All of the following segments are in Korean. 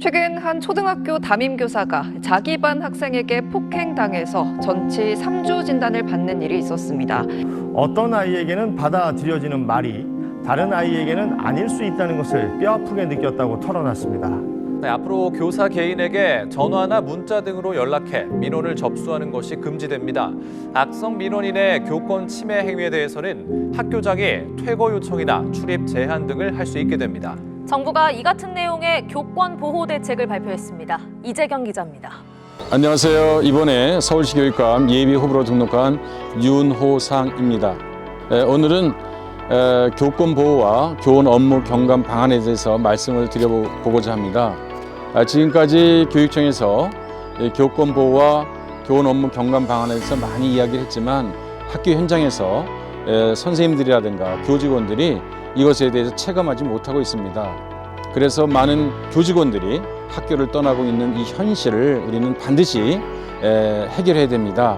최근 한 초등학교 담임교사가 자기 반 학생에게 폭행당해서 전치 3주 진단을 받는 일이 있었습니다. 어떤 아이에게는 받아들여지는 말이 다른 아이에게는 아닐 수 있다는 것을 뼈아프게 느꼈다고 털어놨습니다. 네, 앞으로 교사 개인에게 전화나 문자 등으로 연락해 민원을 접수하는 것이 금지됩니다. 악성 민원인의 교권 침해 행위에 대해서는 학교장이 퇴거 요청이나 출입 제한 등을 할 수 있게 됩니다. 정부가 이 같은 내용의 교권 보호 대책을 발표했습니다. 이재경 기자입니다. 안녕하세요. 이번에 서울시 교육감 예비 후보로 등록한 윤호상입니다. 오늘은 교권 보호와 교원 업무 경감 방안에 대해서 말씀을 드려보고자 합니다. 지금까지 교육청에서 교권 보호와 교원 업무 경감 방안에 대해서 많이 이야기를 했지만 학교 현장에서 선생님들이라든가 교직원들이 이것에 대해서 체감하지 못하고 있습니다. 그래서 많은 교직원들이 학교를 떠나고 있는 이 현실을 우리는 반드시 해결해야 됩니다.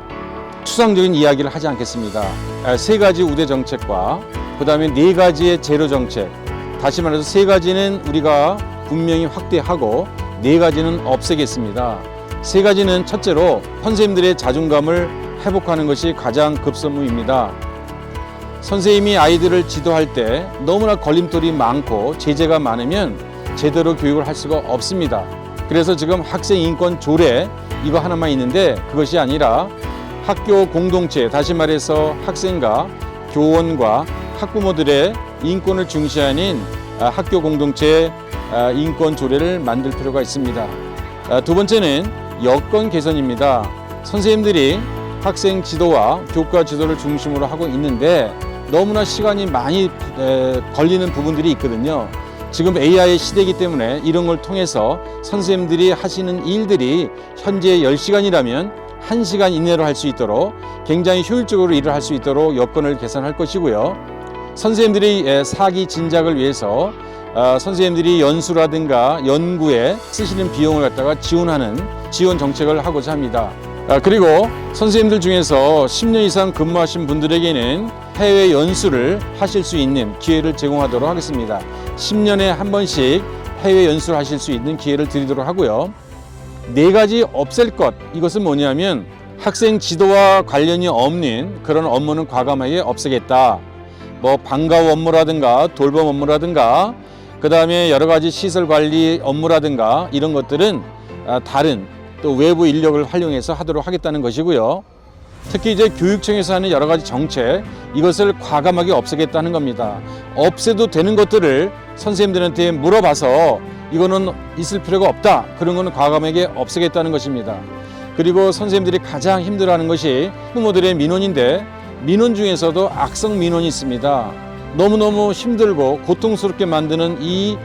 추상적인 이야기를 하지 않겠습니다. 3가지 우대 정책과 그다음에 4가지의 제로 정책, 다시 말해서 3가지는 우리가 분명히 확대하고 4가지는 없애겠습니다. 3가지는 첫째로 선생님들의 자존감을 회복하는 것이 가장 급선무입니다. 선생님이 아이들을 지도할 때 너무나 걸림돌이 많고 제재가 많으면 제대로 교육을 할 수가 없습니다. 그래서 지금 학생 인권 조례 이거 하나만 있는데 그것이 아니라 학교 공동체, 다시 말해서 학생과 교원과 학부모들의 인권을 중시하는 학교 공동체 인권 조례를 만들 필요가 있습니다. 두 번째는 여건 개선입니다. 선생님들이 학생 지도와 교과 지도를 중심으로 하고 있는데 너무나 시간이 많이 걸리는 부분들이 있거든요. 지금 AI 시대이기 때문에 이런 걸 통해서 선생님들이 하시는 일들이 현재 10시간이라면 1시간 이내로 할 수 있도록 굉장히 효율적으로 일을 할 수 있도록 여건을 개선할 것이고요. 선생님들이 사기 진작을 위해서 선생님들이 연수라든가 연구에 쓰시는 비용을 갖다가 지원하는 지원 정책을 하고자 합니다. 그리고 선생님들 중에서 10년 이상 근무하신 분들에게는 해외 연수를 하실 수 있는 기회를 제공하도록 하겠습니다. 10년에 한 번씩 해외 연수를 하실 수 있는 기회를 드리도록 하고요. 4가지 없앨 것, 이것은 뭐냐면 학생 지도와 관련이 없는 그런 업무는 과감하게 없애겠다. 방과후 업무라든가 돌봄 업무라든가 그다음에 여러 가지 시설 관리 업무라든가 이런 것들은 다른 또 외부 인력을 활용해서 하도록 하겠다는 것이고요. 특히 이제 교육청에서 하는 여러 가지 정책, 이것을 과감하게 없애겠다는 겁니다. 없애도 되는 것들을 선생님들한테 물어봐서 이거는 있을 필요가 없다. 그런 거는 과감하게 없애겠다는 것입니다. 그리고 선생님들이 가장 힘들어하는 것이 부모들의 민원인데 민원 중에서도 악성 민원이 있습니다. 너무너무 힘들고 고통스럽게 만드는 이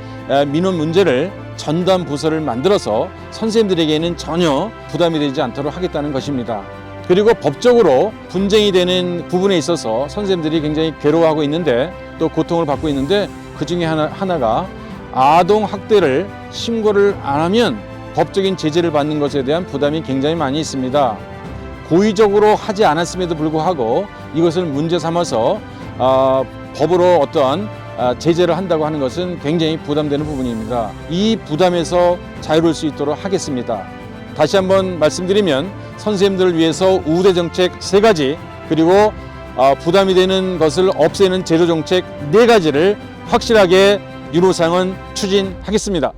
민원 문제를 전담 부서를 만들어서 선생님들에게는 전혀 부담이 되지 않도록 하겠다는 것입니다. 그리고 법적으로 분쟁이 되는 부분에 있어서 선생님들이 굉장히 괴로워하고 있는데 또 고통을 받고 있는데 그 중에 하나가 아동 학대를 신고를 안 하면 법적인 제재를 받는 것에 대한 부담이 굉장히 많이 있습니다. 고의적으로 하지 않았음에도 불구하고 이것을 문제 삼아서 법으로 어떠한 제재를 한다고 하는 것은 굉장히 부담되는 부분입니다. 이 부담에서 자유로울 수 있도록 하겠습니다. 다시 한번 말씀드리면 선생님들을 위해서 우대 정책 3가지 그리고 부담이 되는 것을 없애는 제도 정책 4가지를 확실하게 윤호상은 추진하겠습니다.